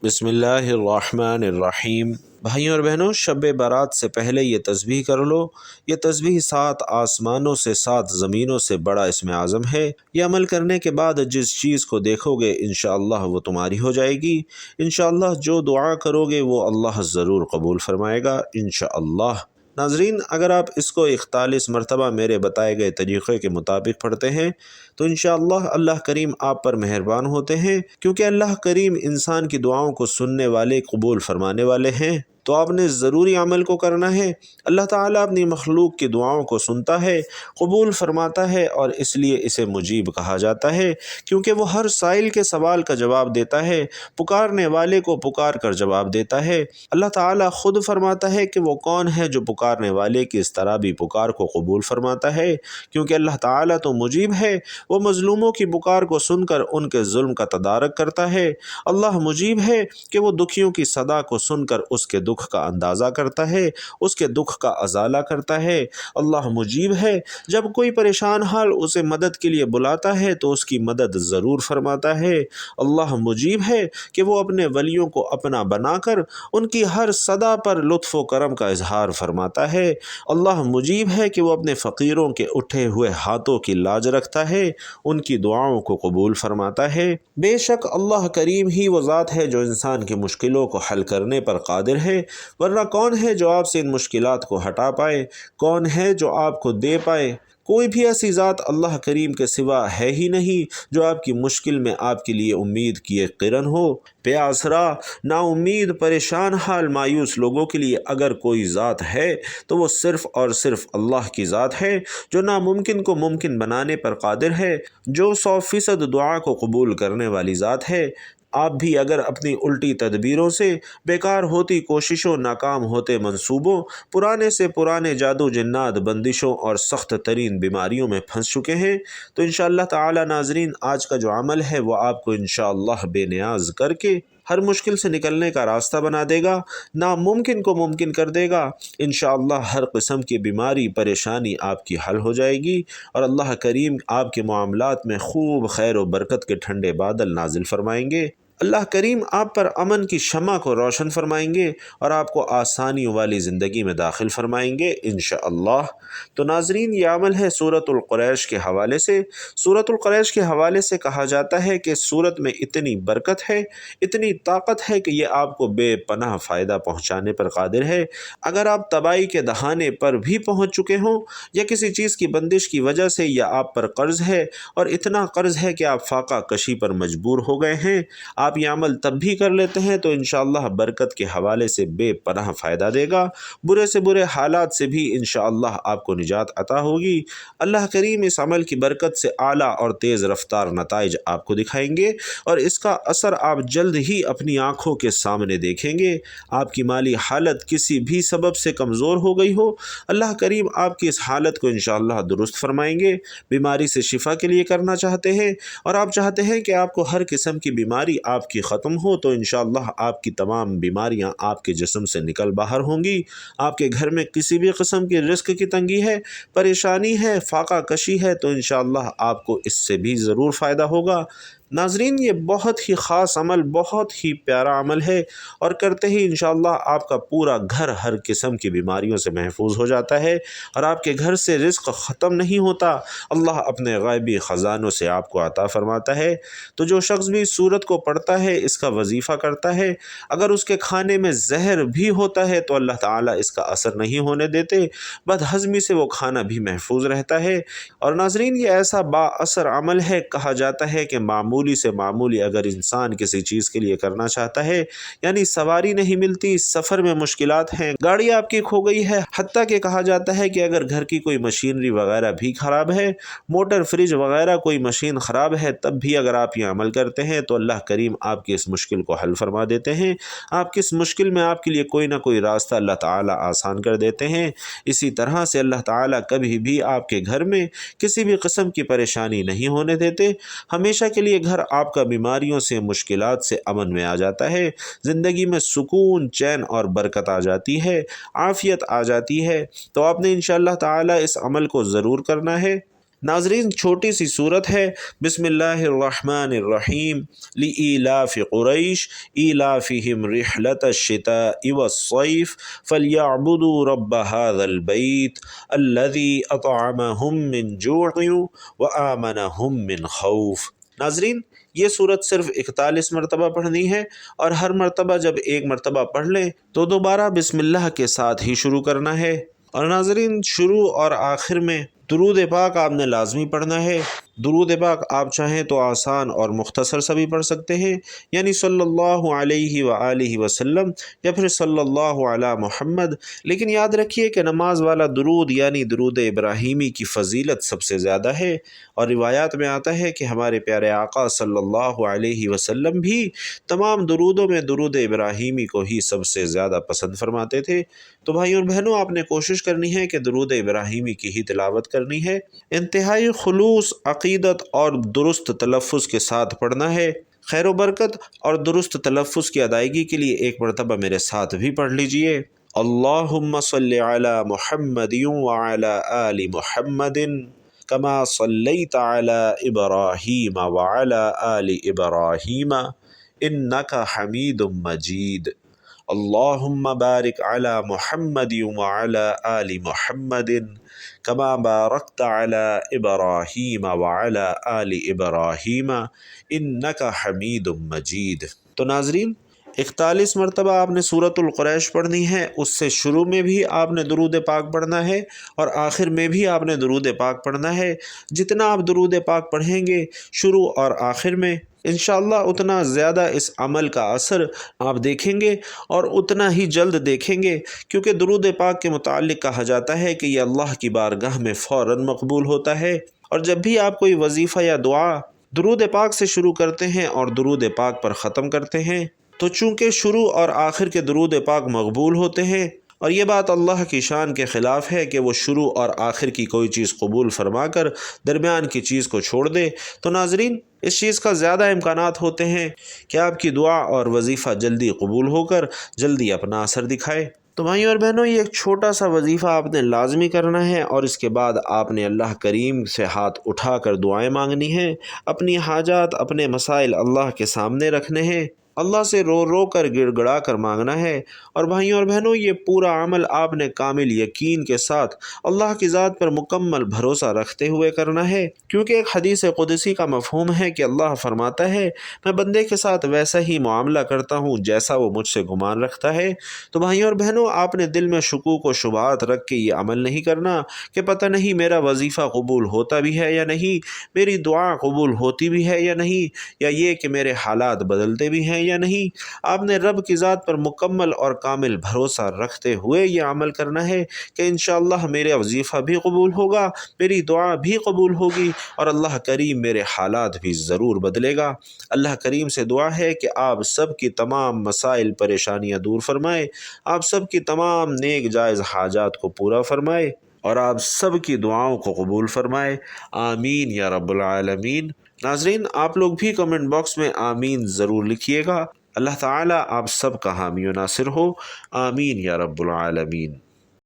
بسم اللہ الرحمن الرحیم۔ بھائیوں اور بہنوں، شب برات سے پہلے یہ تسبیح کر لو۔ یہ تسبیح 7 آسمانوں سے 7 زمینوں سے بڑا اسم اعظم ہے۔ یہ عمل کرنے کے بعد جس چیز کو دیکھو گے انشاءاللہ وہ تمہاری ہو جائے گی۔ انشاءاللہ جو دعا کرو گے وہ اللہ ضرور قبول فرمائے گا انشاءاللہ۔ ناظرین، اگر آپ اس کو 41 مرتبہ میرے بتائے گئے طریقے کے مطابق پڑھتے ہیں تو انشاءاللہ اللہ کریم آپ پر مہربان ہوتے ہیں، کیونکہ اللہ کریم انسان کی دعاؤں کو سننے والے، قبول فرمانے والے ہیں۔ تو آپ نے ضروری عمل کو کرنا ہے۔ اللہ تعالیٰ اپنی مخلوق کی دعاؤں کو سنتا ہے، قبول فرماتا ہے، اور اس لیے اسے مجیب کہا جاتا ہے، کیونکہ وہ ہر سائل کے سوال کا جواب دیتا ہے، پکارنے والے کو پکار کر جواب دیتا ہے۔ اللہ تعالیٰ خود فرماتا ہے کہ وہ کون ہے جو پکارنے والے کی اس طرح بھی پکار کو قبول فرماتا ہے، کیونکہ اللہ تعالیٰ تو مجیب ہے، وہ مظلوموں کی پکار کو سن کر ان کے ظلم کا تدارک کرتا ہے۔ اللہ مجیب ہے کہ وہ دکھیوں کی صدا کو سن کر اس کے دکھ کا اندازہ کرتا ہے، اس کے دکھ کا ازالہ کرتا ہے۔ اللہ مجیب ہے، جب کوئی پریشان حال اسے مدد کے لیے بلاتا ہے تو اس کی مدد ضرور فرماتا ہے۔ اللہ مجیب ہے کہ وہ اپنے ولیوں کو اپنا بنا کر ان کی ہر صدا پر لطف و کرم کا اظہار فرماتا ہے۔ اللہ مجیب ہے کہ وہ اپنے فقیروں کے اٹھے ہوئے ہاتھوں کی لاج رکھتا ہے، ان کی دعاؤں کو قبول فرماتا ہے۔ بے شک اللہ کریم ہی وہ ذات ہے جو انسان کی مشکلوں کو حل کرنے پر قادر ہے، ورنہ کون ہے جو آپ سے ان مشکلات کو ہٹا پائے، کون ہے جو آپ کو دے پائے؟ کوئی بھی ایسی ذات اللہ کریم کے سوا ہے ہی نہیں جو آپ کی مشکل میں آپ کے لیے امید کیے قرن ہو۔ بے آسرا، نا امید، پریشان حال، مایوس لوگوں کے لیے اگر کوئی ذات ہے تو وہ صرف اور صرف اللہ کی ذات ہے، جو ناممکن کو ممکن بنانے پر قادر ہے، جو 100% دعا کو قبول کرنے والی ذات ہے۔ آپ بھی اگر اپنی الٹی تدبیروں سے، بیکار ہوتی کوششوں، ناکام ہوتے منصوبوں، پرانے سے پرانے جادو جنات، بندشوں اور سخت ترین بیماریوں میں پھنس چکے ہیں تو انشاءاللہ تعالی ناظرین، آج کا جو عمل ہے وہ آپ کو انشاءاللہ بے نیاز کر کے ہر مشکل سے نکلنے کا راستہ بنا دے گا، ناممکن کو ممکن کر دے گا۔ انشاءاللہ ہر قسم کی بیماری، پریشانی آپ کی حل ہو جائے گی، اور اللہ کریم آپ کے معاملات میں خوب خیر و برکت کے ٹھنڈے بادل نازل فرمائیں گے۔ اللہ کریم آپ پر امن کی شمع کو روشن فرمائیں گے اور آپ کو آسانیوں والی زندگی میں داخل فرمائیں گے انشاءاللہ۔ تو ناظرین، یہ عمل ہے سورۃ القریش کے حوالے سے۔ سورۃ القریش کے حوالے سے کہا جاتا ہے کہ سورت میں اتنی برکت ہے، اتنی طاقت ہے کہ یہ آپ کو بے پناہ فائدہ پہنچانے پر قادر ہے۔ اگر آپ تباہی کے دہانے پر بھی پہنچ چکے ہوں، یا کسی چیز کی بندش کی وجہ سے، یا آپ پر قرض ہے اور اتنا قرض ہے کہ آپ فاقہ کشی پر مجبور ہو گئے ہیں، آپ یہ عمل تب بھی کر لیتے ہیں تو انشاءاللہ برکت کے حوالے سے بے پناہ فائدہ دے گا۔ برے سے برے حالات سے بھی انشاءاللہ آپ کو نجات عطا ہوگی۔ اللہ کریم اس عمل کی برکت سے اعلیٰ اور تیز رفتار نتائج آپ کو دکھائیں گے، اور اس کا اثر آپ جلد ہی اپنی آنکھوں کے سامنے دیکھیں گے۔ آپ کی مالی حالت کسی بھی سبب سے کمزور ہو گئی ہو، اللہ کریم آپ کی اس حالت کو انشاءاللہ درست فرمائیں گے۔ بیماری سے شفا کے لیے کرنا چاہتے ہیں اور آپ چاہتے ہیں کہ آپ کو ہر قسم کی بیماری آپ کی ختم ہو، تو انشاءاللہ آپ کی تمام بیماریاں آپ کے جسم سے نکل باہر ہوں گی۔ آپ کے گھر میں کسی بھی قسم کی رزق کی تنگی ہے، پریشانی ہے، فاقہ کشی ہے، تو انشاءاللہ آپ کو اس سے بھی ضرور فائدہ ہوگا۔ ناظرین، یہ بہت ہی خاص عمل، بہت ہی پیارا عمل ہے، اور کرتے ہی انشاءاللہ آپ کا پورا گھر ہر قسم کی بیماریوں سے محفوظ ہو جاتا ہے، اور آپ کے گھر سے رزق ختم نہیں ہوتا، اللہ اپنے غیبی خزانوں سے آپ کو عطا فرماتا ہے۔ تو جو شخص بھی سورت کو پڑھتا ہے، اس کا وظیفہ کرتا ہے، اگر اس کے کھانے میں زہر بھی ہوتا ہے تو اللہ تعالیٰ اس کا اثر نہیں ہونے دیتے، بد ہضمی سے وہ کھانا بھی محفوظ رہتا ہے۔ اور ناظرین، یہ ایسا با اثر عمل ہے، کہا جاتا ہے کہ معمولی سے معمولی اگر انسان کسی چیز کے لیے کرنا چاہتا ہے، یعنی سواری نہیں ملتی، سفر میں مشکلات ہیں، گاڑی آپ کی کھو گئی ہے، حتیٰ کہ کہا جاتا ہے کہ اگر گھر کی کوئی مشینری وغیرہ بھی خراب ہے، موٹر، فریج وغیرہ کوئی مشین خراب ہے، تب بھی اگر آپ یہ عمل کرتے ہیں تو اللہ کریم آپ کی اس مشکل کو حل فرما دیتے ہیں۔ آپ کی اس مشکل میں آپ کے لیے کوئی نہ کوئی راستہ اللہ تعالیٰ آسان کر دیتے ہیں۔ اسی طرح سے اللہ تعالیٰ کبھی بھی آپ کے گھر میں کسی بھی قسم کی پریشانی نہیں ہونے دیتے، ہمیشہ کے لیے گھر آپ کا بیماریوں سے، مشکلات سے امن میں آ جاتا ہے، زندگی میں سکون، چین اور برکت آ جاتی ہے، عافیت آ جاتی ہے۔ تو آپ نے انشاءاللہ تعالی اس عمل کو ضرور کرنا ہے۔ ناظرین چھوٹی سی صورت ہے، بسم اللہ الرحمن الرحیم، لإیلاف قریش ایلافہم رحلۃ الشتاء والصیف فلیعبدوا رب ھذا البیت الذی اطعمہم من جوع وآمنہم من خوف۔ ناظرین یہ صورت صرف 41 مرتبہ پڑھنی ہے، اور ہر مرتبہ جب ایک مرتبہ پڑھ لیں تو دوبارہ بسم اللہ کے ساتھ ہی شروع کرنا ہے۔ اور ناظرین شروع اور آخر میں درود پاک آپ نے لازمی پڑھنا ہے۔ درود پاک آپ چاہیں تو آسان اور مختصر سا بھی پڑھ سکتے ہیں، یعنی صلی اللہ علیہ وآلہ وسلم یا پھر صلی اللہ علی محمد، لیکن یاد رکھیے کہ نماز والا درود یعنی درود ابراہیمی کی فضیلت سب سے زیادہ ہے، اور روایات میں آتا ہے کہ ہمارے پیارے آقا صلی اللہ علیہ وسلم بھی تمام درودوں میں درود ابراہیمی کو ہی سب سے زیادہ پسند فرماتے تھے۔ تو بھائیوں اور بہنوں آپ نے کوشش کرنی ہے کہ درود ابراہیمی کی ہی تلاوت کرنی ہے، انتہائی خلوص، عقیدت اور درست تلفظ کے ساتھ پڑھنا ہے۔ خیر و برکت اور درست تلفظ کی ادائیگی کے لیے ایک مرتبہ میرے ساتھ بھی پڑھ لیجئے، اللہم صلی علی محمد وعلی آل محمد کما صلیت علی ابراہیم وعلی آل ابراہیم انک حمید مجید، اللہم بارک علی محمد وعلی آل محمد کما بارکت علی ابراہیم وعلی آل ابراہیم انک حمید مجید۔ تو ناظرین 41 مرتبہ آپ نے سورۃ القریش پڑھنی ہے، اس سے شروع میں بھی آپ نے درود پاک پڑھنا ہے اور آخر میں بھی آپ نے درود پاک پڑھنا ہے۔ جتنا آپ درود پاک پڑھیں گے شروع اور آخر میں انشاءاللہ اتنا زیادہ اس عمل کا اثر آپ دیکھیں گے اور اتنا ہی جلد دیکھیں گے، کیونکہ درود پاک کے متعلق کہا جاتا ہے کہ یہ اللہ کی بارگاہ میں فوراً مقبول ہوتا ہے۔ اور جب بھی آپ کوئی وظیفہ یا دعا درود پاک سے شروع کرتے ہیں اور درود پاک پر ختم کرتے ہیں تو چونکہ شروع اور آخر کے درود پاک مقبول ہوتے ہیں، اور یہ بات اللہ کی شان کے خلاف ہے کہ وہ شروع اور آخر کی کوئی چیز قبول فرما کر درمیان کی چیز کو چھوڑ دے، تو ناظرین اس چیز کا زیادہ امکانات ہوتے ہیں کہ آپ کی دعا اور وظیفہ جلدی قبول ہو کر جلدی اپنا اثر دکھائے۔ تو بھائیوں اور بہنوں یہ ایک چھوٹا سا وظیفہ آپ نے لازمی کرنا ہے، اور اس کے بعد آپ نے اللہ کریم سے ہاتھ اٹھا کر دعائیں مانگنی ہیں، اپنی حاجات اپنے مسائل اللہ کے سامنے رکھنے ہیں، اللہ سے رو رو کر گڑ گڑا کر مانگنا ہے۔ اور بھائیوں اور بہنوں یہ پورا عمل آپ نے کامل یقین کے ساتھ اللہ کی ذات پر مکمل بھروسہ رکھتے ہوئے کرنا ہے، کیونکہ ایک حدیث قدسی کا مفہوم ہے کہ اللہ فرماتا ہے میں بندے کے ساتھ ویسا ہی معاملہ کرتا ہوں جیسا وہ مجھ سے گمان رکھتا ہے۔ تو بھائیوں اور بہنوں آپ نے دل میں شکوک و شبہات رکھ کے یہ عمل نہیں کرنا کہ پتہ نہیں میرا وظیفہ قبول ہوتا بھی ہے یا نہیں، میری دعا قبول ہوتی بھی ہے یا نہیں، یا یہ کہ میرے حالات بدلتے بھی ہیں یا نہیں۔ آپ نے رب کی ذات پر مکمل اور کامل بھروسہ رکھتے ہوئے یہ عمل کرنا ہے کہ انشاءاللہ میرا وظیفہ بھی قبول ہوگا، میری دعا بھی قبول ہوگی، اور اللہ کریم میرے حالات بھی ضرور بدلے گا۔ اللہ کریم سے دعا ہے کہ آپ سب کی تمام مسائل پریشانیاں دور فرمائے، آپ سب کی تمام نیک جائز حاجات کو پورا فرمائے، اور آپ سب کی دعاؤں کو قبول فرمائے، آمین یا رب العالمین۔ ناظرین آپ لوگ بھی کمنٹ باکس میں آمین ضرور لکھیے گا۔ اللہ تعالیٰ آپ سب کا حامی و ناصر ہو، آمین یا رب العالمین۔